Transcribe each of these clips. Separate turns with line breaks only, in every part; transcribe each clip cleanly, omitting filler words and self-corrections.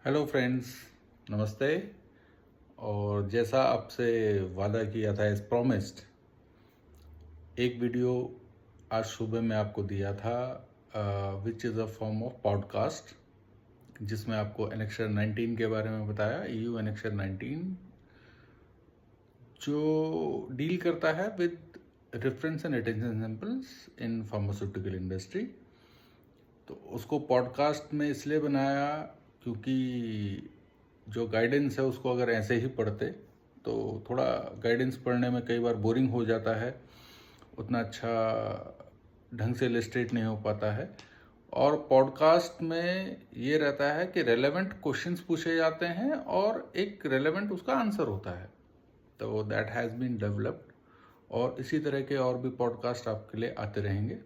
Hello friends, नमस्ते। और जैसा आपसे वादा किया था एज प्रॉमिस्ड, एक वीडियो आज सुबह में आपको दिया था which is a form of podcast, जिसमें आपको एनेक्सर 19 के बारे में बताया। ईयू एनेक्सर 19 जो डील करता है with reference and attention samples in pharmaceutical industry. तो उसको पॉडकास्ट में इसलिए बनाया क्योंकि जो गाइडेंस है उसको अगर ऐसे ही पढ़ते तो थोड़ा गाइडेंस पढ़ने में कई बार बोरिंग हो जाता है, उतना अच्छा ढंग से इलस्ट्रेट नहीं हो पाता है। और पॉडकास्ट में ये रहता है कि रेलेवेंट क्वेश्चंस पूछे जाते हैं और एक रेलेवेंट उसका आंसर होता है। तो दैट हैज़ बीन डेवलप्ड, और इसी तरह के और भी पॉडकास्ट आपके लिए आते रहेंगे।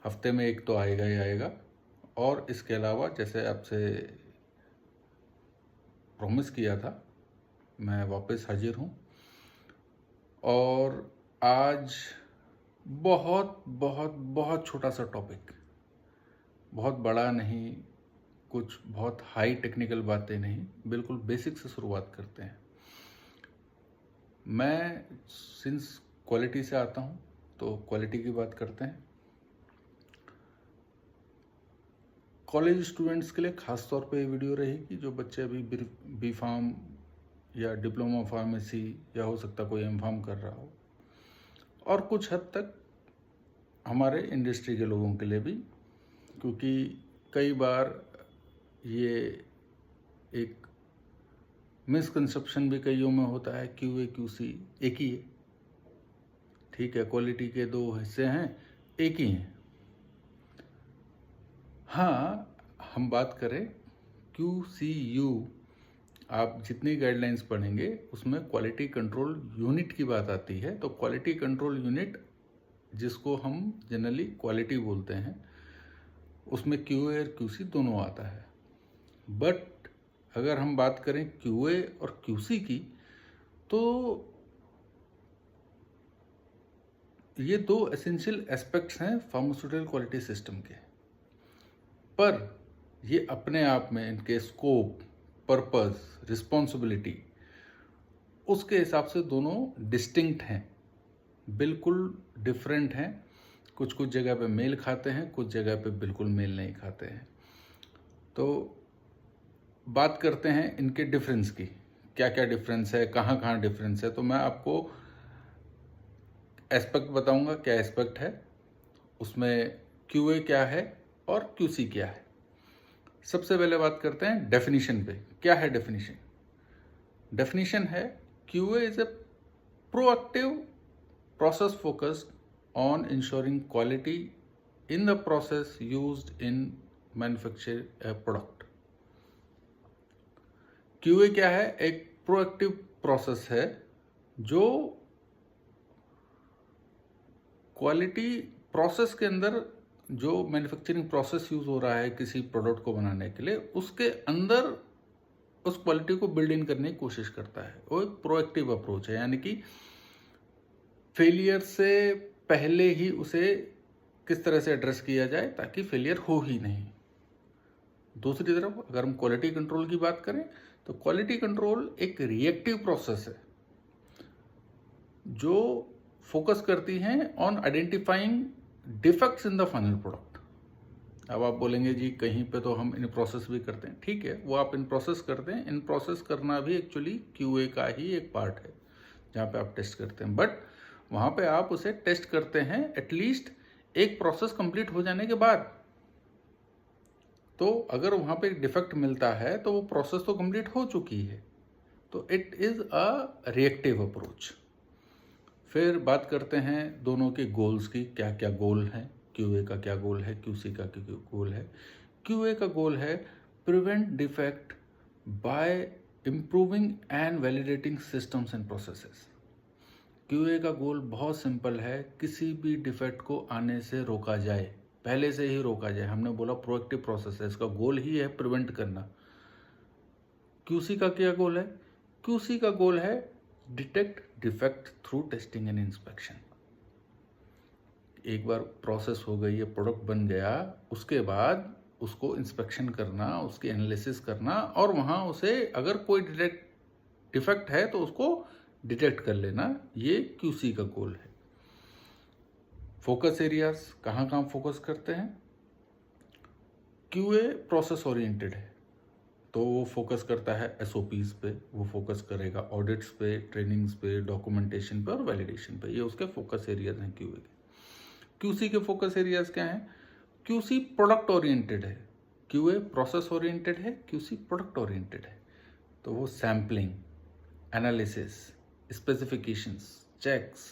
हफ्ते में एक तो आएगा ही आएगा। और इसके अलावा जैसे आपसे प्रॉमिस किया था, मैं वापस हाजिर हूँ। और आज बहुत बहुत बहुत छोटा सा टॉपिक, बहुत बड़ा नहीं, कुछ बहुत हाई टेक्निकल बातें नहीं, बिल्कुल बेसिक से शुरुआत करते हैं। मैं सिंस क्वालिटी से आता हूँ तो क्वालिटी की बात करते हैं। कॉलेज स्टूडेंट्स के लिए ख़ास तौर पे ये वीडियो रहेगी जो बच्चे अभी बी फार्म या डिप्लोमा फार्मेसी या हो सकता कोई एम फार्म कर रहा हो, और कुछ हद तक हमारे इंडस्ट्री के लोगों के लिए भी, क्योंकि कई बार ये एक मिसकंसेप्शन भी कईयों में होता है। क्यूए क्यूसी एक ही है, ठीक है, क्वालिटी के दो हिस्से हैं, एक ही हैं। हाँ, हम बात करें QCU, आप जितनी गाइडलाइंस पढ़ेंगे उसमें क्वालिटी कंट्रोल यूनिट की बात आती है। तो क्वालिटी कंट्रोल यूनिट, जिसको हम जनरली क्वालिटी बोलते हैं, उसमें QA और QC दोनों आता है। बट अगर हम बात करें QA और QC की, तो ये दो एसेंशियल एस्पेक्ट्स हैं फार्मास्यूटिकल क्वालिटी सिस्टम के। पर ये अपने आप में इनके स्कोप, पर्पस, रिस्पॉन्सिबिलिटी, उसके हिसाब से दोनों डिस्टिंक्ट हैं, बिल्कुल डिफरेंट हैं। कुछ कुछ जगह पे मेल खाते हैं, कुछ जगह पे बिल्कुल मेल नहीं खाते हैं। तो बात करते हैं इनके डिफरेंस की, क्या क्या डिफरेंस है, कहाँ कहाँ डिफरेंस है। तो मैं आपको एस्पेक्ट बताऊंगा, क्या एस्पेक्ट है उसमें, QA क्या है और QC क्या है। सबसे पहले बात करते हैं डेफिनेशन पे। क्या है डेफिनेशन? डेफिनेशन है QA is a proactive process focused on ensuring quality in the process used in manufacture a product। QA क्या है? एक प्रोएक्टिव प्रोसेस है जो क्वालिटी प्रोसेस के अंदर, जो मैन्युफैक्चरिंग प्रोसेस यूज हो रहा है किसी प्रोडक्ट को बनाने के लिए, उसके अंदर उस क्वालिटी को बिल्ड इन करने की कोशिश करता है। वो एक प्रोएक्टिव अप्रोच है, यानी कि फेलियर से पहले ही उसे किस तरह से एड्रेस किया जाए ताकि फेलियर हो ही नहीं। दूसरी तरफ अगर हम क्वालिटी कंट्रोल की बात करें, तो क्वालिटी कंट्रोल एक रिएक्टिव प्रोसेस है जो फोकस करती है on identifying defects in the final product. अब आप बोलेंगे जी कहीं पे तो हम इन प्रोसेस भी करते हैं, ठीक है, वो आप इन प्रोसेस करते हैं। इन प्रोसेस करना भी एक्चुअली QA का ही एक पार्ट है, जहाँ पे आप टेस्ट करते हैं। बट वहाँ पे आप उसे टेस्ट करते हैं एटलीस्ट एक प्रोसेस कंप्लीट हो जाने के बाद। तो अगर वहाँ पे एक डिफेक्ट मिलता है तो वो प्रोसेस तो कंप्लीट हो चुकी है। तो it is a reactive approach. फिर बात करते हैं दोनों के गोल्स की, क्या क्या गोल हैं। QA का क्या गोल है, QC का क्या गोल है। QA का गोल है prevent defect bye improving and validating systems and processes. QA का गोल बहुत सिंपल है, किसी भी डिफेक्ट को आने से रोका जाए, पहले से ही रोका जाए। हमने बोला प्रोएक्टिव प्रोसेस है, इसका गोल ही है प्रिवेंट करना। QC का क्या गोल है? QC का गोल है detect defect through testing and inspection. एक बार प्रोसेस हो गई है, प्रोडक्ट बन गया, उसके बाद उसको इंस्पेक्शन करना, उसकी एनालिसिस करना, और वहाँ उसे अगर कोई डिफेक्ट है तो उसको डिटेक्ट कर लेना। ये क्यूसी का गोल है। फोकस एरियाज कहाँ कहाँ फोकस करते हैं? क्यूए प्रोसेस ओरिएंटेड है, तो वो फोकस करता है एसओपीज पे, वो फोकस करेगा ऑडिट्स पे, ट्रेनिंग्स पे, डॉक्यूमेंटेशन पे और वैलिडेशन पे। ये उसके फोकस एरियाज हैं क्यूए के। क्यूसी के फोकस एरियाज क्या हैं? क्यूसी प्रोडक्ट ओरिएंटेड है, क्यूए प्रोसेस ओरिएंटेड है, क्यूसी प्रोडक्ट ओरिएंटेड है। तो वो sampling, analysis, specifications, checks,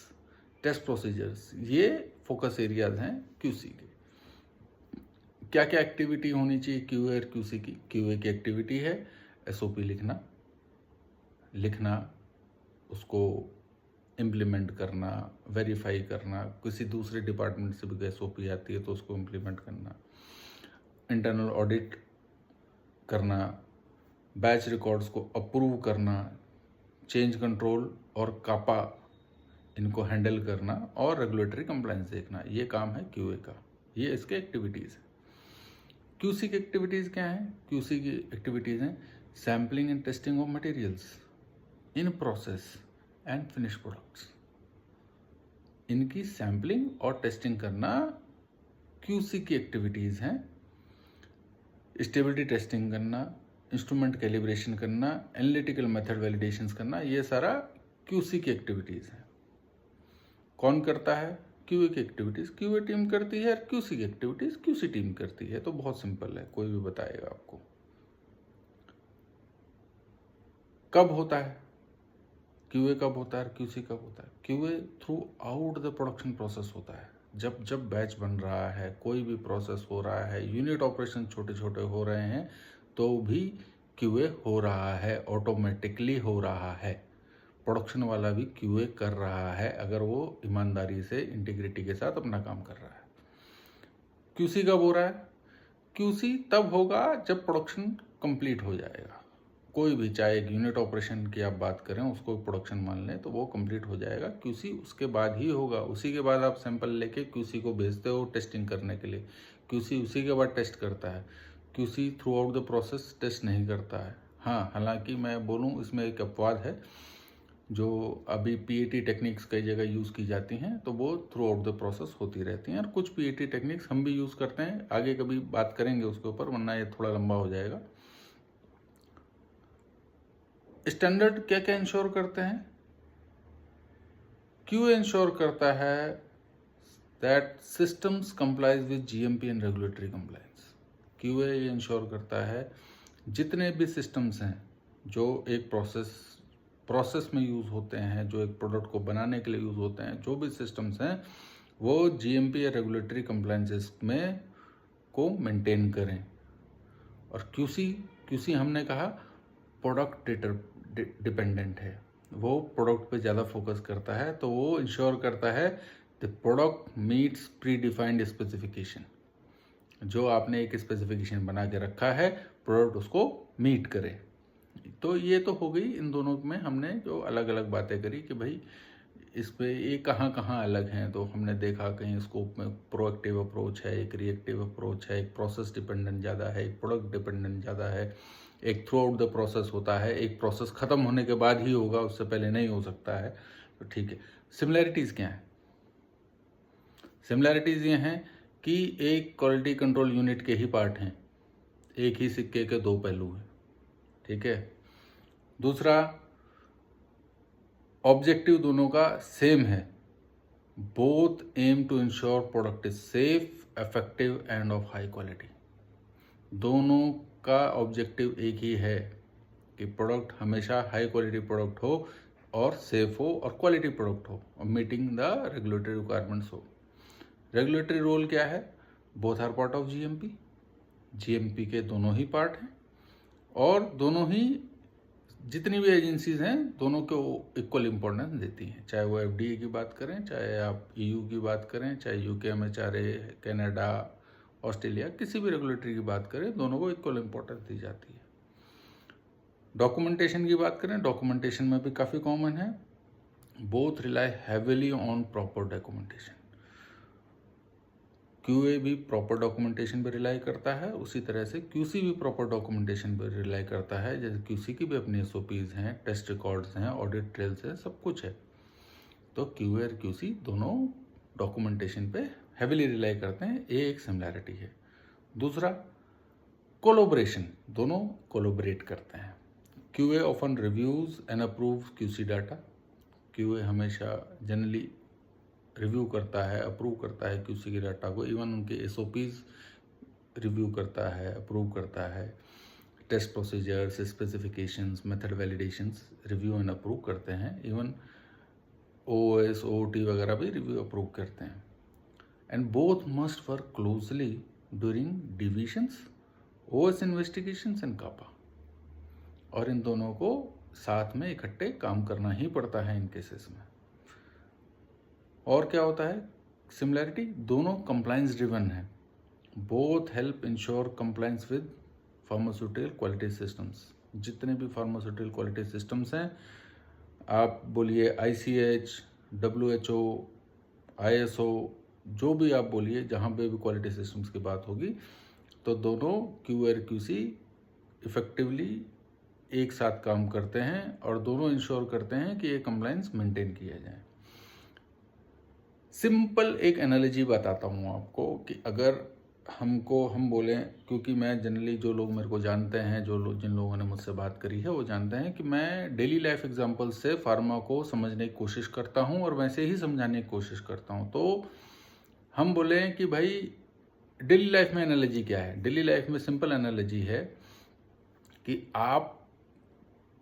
test procedures, ये फोकस एरियाज हैं क्यूसी के। क्या क्या एक्टिविटी होनी चाहिए क्यूए और क्यूसी की? क्यूए की एक्टिविटी है एसओपी लिखना, उसको इम्प्लीमेंट करना, वेरीफाई करना, किसी दूसरे डिपार्टमेंट से भी एसओपी आती है तो उसको इम्प्लीमेंट करना, इंटरनल ऑडिट करना, बैच रिकॉर्ड्स को अप्रूव करना, चेंज कंट्रोल और कापा इनको हैंडल करना, और रेगुलेटरी कंप्लायंस देखना। ये काम है क्यूए का, ये इसके एक्टिविटीज़ है। क्यूसी की एक्टिविटीज़ क्या हैं? क्यूसी की एक्टिविटीज़ हैं sampling and testing of materials in process and finish products. इनकी सैम्पलिंग और टेस्टिंग करना क्यूसी की एक्टिविटीज़ हैं। स्टेबिलिटी टेस्टिंग करना, इंस्ट्रूमेंट कैलिब्रेशन करना, एनालिटिकल मेथड वैलिडेशंस करना, ये सारा क्यूसी की एक्टिविटीज़ है। कौन करता है? क्यूए की एक्टिविटीज़ क्यूए टीम करती है, और क्यूसी की एक्टिविटीज़ क्यूसी टीम करती है। तो बहुत सिंपल है, कोई भी बताएगा आपको। कब होता है क्यूए, कब होता है, क्यूसी कब होता है? QA through out the production process होता है। जब जब बैच बन रहा है, कोई भी प्रोसेस हो रहा है, यूनिट ऑपरेशन छोटे छोटे हो रहे हैं, तो भी क्यूए हो रहा है, ऑटोमेटिकली हो रहा है। प्रोडक्शन वाला भी क्यूए कर रहा है, अगर वो ईमानदारी से, इंटीग्रिटी के साथ अपना काम कर रहा है। क्यूसी कब हो रहा है? क्यूसी तब होगा जब प्रोडक्शन कंप्लीट हो जाएगा। कोई भी, चाहे एक यूनिट ऑपरेशन की आप बात करें, उसको प्रोडक्शन मान लें, तो वो कंप्लीट हो जाएगा। क्यूसी उसके बाद ही होगा। उसी के बाद आप सैंपल लेके क्यूसी को भेजते हो टेस्टिंग करने के लिए। क्यूसी उसी के बाद टेस्ट करता है। QC throughout the process test नहीं करता है। हाँ, हालांकि मैं बोलूँ, इसमें एक अपवाद है, जो अभी पीएटी टेक्निक्स कई जगह यूज़ की जाती हैं, तो वो थ्रू आउट द प्रोसेस होती रहती हैं। और कुछ पीएटी टेक्निक्स हम भी यूज़ करते हैं, आगे कभी बात करेंगे उसके ऊपर, वरना ये थोड़ा लंबा हो जाएगा। स्टैंडर्ड क्या क्या इंश्योर करते हैं? क्यूए इंश्योर करता है that systems complies with GMP and regulatory compliance. QA ये इंश्योर करता है जितने भी सिस्टम्स हैं जो एक प्रोसेस में यूज़ होते हैं, जो एक प्रोडक्ट को बनाने के लिए यूज़ होते हैं, जो भी सिस्टम्स हैं, वो जीएमपी या रेगुलेटरी कंप्लायंसेस में को मेंटेन करें। और क्यूसी हमने कहा प्रोडक्ट डिपेंडेंट है, वो प्रोडक्ट पे ज़्यादा फोकस करता है, तो वो इंश्योर करता है the product meets pre defined specification. जो आपने एक स्पेसिफिकेशन बना के रखा है, प्रोडक्ट उसको मीट करे। तो ये तो हो गई, इन दोनों में हमने जो अलग अलग बातें करी कि भाई इस पे ये कहाँ कहाँ अलग हैं। तो हमने देखा कहीं स्कोप में प्रोएक्टिव अप्रोच है, एक रिएक्टिव अप्रोच है, एक प्रोसेस डिपेंडेंट ज़्यादा है, एक प्रोडक्ट डिपेंडेंट ज़्यादा है, एक थ्रू आउट द प्रोसेस होता है, एक प्रोसेस ख़त्म होने के बाद ही होगा, उससे पहले नहीं हो सकता है। तो ठीक है, सिमिलैरिटीज़ क्या हैं? सिमिलैरिटीज़ ये हैं कि एक क्वालिटी कंट्रोल यूनिट के ही पार्ट हैं, एक ही सिक्के के दो पहलू हैं। ठीक है। दूसरा, ऑब्जेक्टिव दोनों का सेम है, both aim to ensure product is safe, effective and of high quality. दोनों का ऑब्जेक्टिव एक ही है कि प्रोडक्ट हमेशा हाई क्वालिटी प्रोडक्ट हो और सेफ हो और क्वालिटी प्रोडक्ट हो और मीटिंग द रेगुलेटरी रिक्वायरमेंट्स हो। रेगुलेटरी रोल क्या है? Both are part of GMP. GMP के दोनों ही पार्ट हैं, और दोनों ही जितनी भी एजेंसीज हैं, दोनों को इक्वल इम्पोर्टेंस देती हैं। चाहे वो एफडीए की बात करें, चाहे आप ईयू की बात करें, चाहे यूके, एमएचआरए, कनाडा, ऑस्ट्रेलिया, किसी भी रेगुलेटरी की बात करें, दोनों को इक्वल इम्पोर्टेंस दी जाती है। डॉक्यूमेंटेशन की बात करें, डॉक्यूमेंटेशन में भी काफ़ी कॉमन है, both rely heavily on proper documentation. QA भी प्रॉपर डॉक्यूमेंटेशन पर रिलाई करता है, उसी तरह से QC भी प्रॉपर डॉक्यूमेंटेशन पर रिलाई करता है। जैसे QC की भी अपनी SOPs हैं, टेस्ट रिकॉर्ड्स हैं, ऑडिट ट्रेल्स हैं, सब कुछ है। तो QA और QC दोनों डॉक्यूमेंटेशन पे हैविली रिलाई करते हैं, ये एक सिमिलैरिटी है। दूसरा, कोलोब्रेशन, दोनों कोलोबरेट करते हैं। QA often reviews and approves QC data. QA हमेशा जनरली रिव्यू करता है, अप्रूव करता है QC के डाटा को, इवन उनके SOPs रिव्यू करता है, अप्रूव करता है। Test procedures, specifications, method validations review and approve करते हैं। इवन OOS, OOT वगैरह भी रिव्यू अप्रूव करते हैं। And both must work closely during divisions, OS investigations and CAPA. और इन दोनों को साथ में इकट्ठे काम करना ही पड़ता है इन केसेस में। और क्या होता है सिमिलैरिटी, दोनों कंप्लायंस ड्रिवन है। Both help ensure compliance with pharmaceutical quality systems. जितने भी फार्मास्यूटिकल क्वालिटी सिस्टम्स हैं, आप बोलिए ICH, WHO, ISO, जो भी आप बोलिए, जहाँ पे भी क्वालिटी सिस्टम्स की बात होगी, तो दोनों QA और QC इफेक्टिवली एक साथ काम करते हैं और दोनों इंश्योर करते हैं कि ये कंप्लायंस मेंटेन किया जाए। सिंपल एक एनालॉजी बताता हूँ आपको कि अगर हम बोलें, क्योंकि मैं जनरली जो लोग मेरे को जानते हैं, जिन लोगों ने मुझसे बात करी है, वो जानते हैं कि मैं डेली लाइफ एग्जांपल से फार्मा को समझने की कोशिश करता हूँ और वैसे ही समझाने की कोशिश करता हूँ। तो हम बोलें कि भाई डेली लाइफ में एनालॉजी क्या है। डेली लाइफ में सिंपल एनालॉजी है कि आप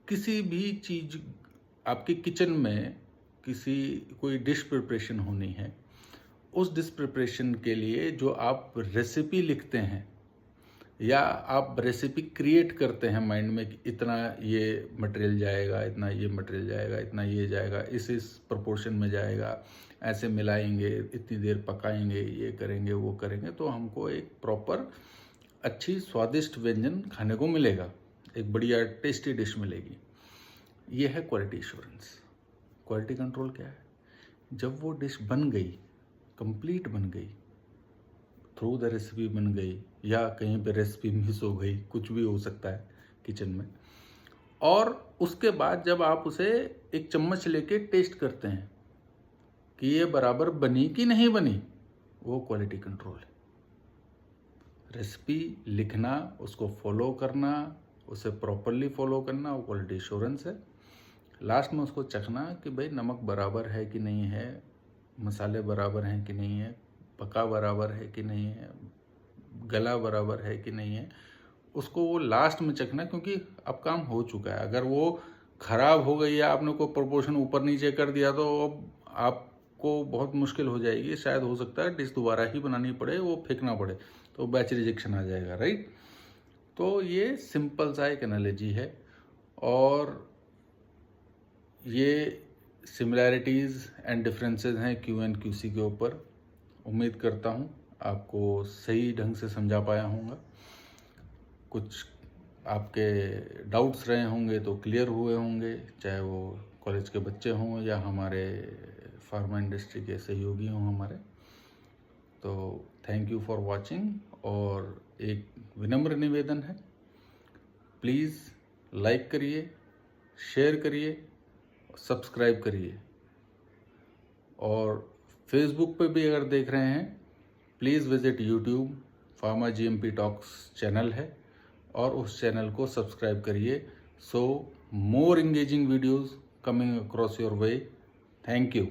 किसी भी चीज़, आपके किचन में कोई डिश प्रिपरेशन होनी है, उस डिश प्रिपरेशन के लिए जो आप रेसिपी लिखते हैं या आप रेसिपी क्रिएट करते हैं माइंड में कि इतना ये मटेरियल जाएगा, इतना ये मटेरियल जाएगा, इतना ये जाएगा, इस प्रोपोर्शन में जाएगा, ऐसे मिलाएंगे, इतनी देर पकाएंगे, ये करेंगे, वो करेंगे, तो हमको एक प्रॉपर अच्छी स्वादिष्ट व्यंजन खाने को मिलेगा, एक बढ़िया टेस्टी डिश मिलेगी। ये है क्वालिटी एश्योरेंस। क्वालिटी कंट्रोल क्या है? जब वो डिश बन गई, कंप्लीट बन गई, थ्रू द रेसिपी बन गई या कहीं पे रेसिपी मिस हो गई, कुछ भी हो सकता है किचन में, और उसके बाद जब आप उसे एक चम्मच लेके टेस्ट करते हैं कि ये बराबर बनी कि नहीं बनी, वो क्वालिटी कंट्रोल है। रेसिपी लिखना, उसको फॉलो करना, उसे प्रॉपरली फॉलो करना, वो क्वालिटी एश्योरेंस है। लास्ट में उसको चखना कि भाई नमक बराबर है कि नहीं है, मसाले बराबर हैं कि नहीं है, पका बराबर है कि नहीं है, गला बराबर है कि नहीं है, उसको वो लास्ट में चखना, क्योंकि अब काम हो चुका है। अगर वो खराब हो गई या आपने कोई प्रोपोर्शन ऊपर नीचे कर दिया तो अब आपको बहुत मुश्किल हो जाएगी। शायद हो सकता है डिश दोबारा ही बनानी पड़े, वो फेंकना पड़े, तो बैच रिजेक्शन आ जाएगा, राइट। तो ये सिंपल सा एक एनालॉजी है और ये सिमिलैरिटीज़ एंड डिफरेंसेस हैं QA एंड QC के ऊपर। उम्मीद करता हूँ आपको सही ढंग से समझा पाया हूँगा। कुछ आपके डाउट्स रहे होंगे तो क्लियर हुए होंगे, चाहे वो कॉलेज के बच्चे हों या हमारे फार्मा इंडस्ट्री के सहयोगी हों हमारे। तो थैंक यू फॉर वॉचिंग। और एक विनम्र निवेदन है, प्लीज़ लाइक करिए, शेयर करिए, सब्सक्राइब करिए। और फेसबुक पे भी अगर देख रहे हैं, please visit YouTube, pharma GMP talks channel है, और उस चैनल को सब्सक्राइब करिए। So more engaging videos coming across your way. Thank you.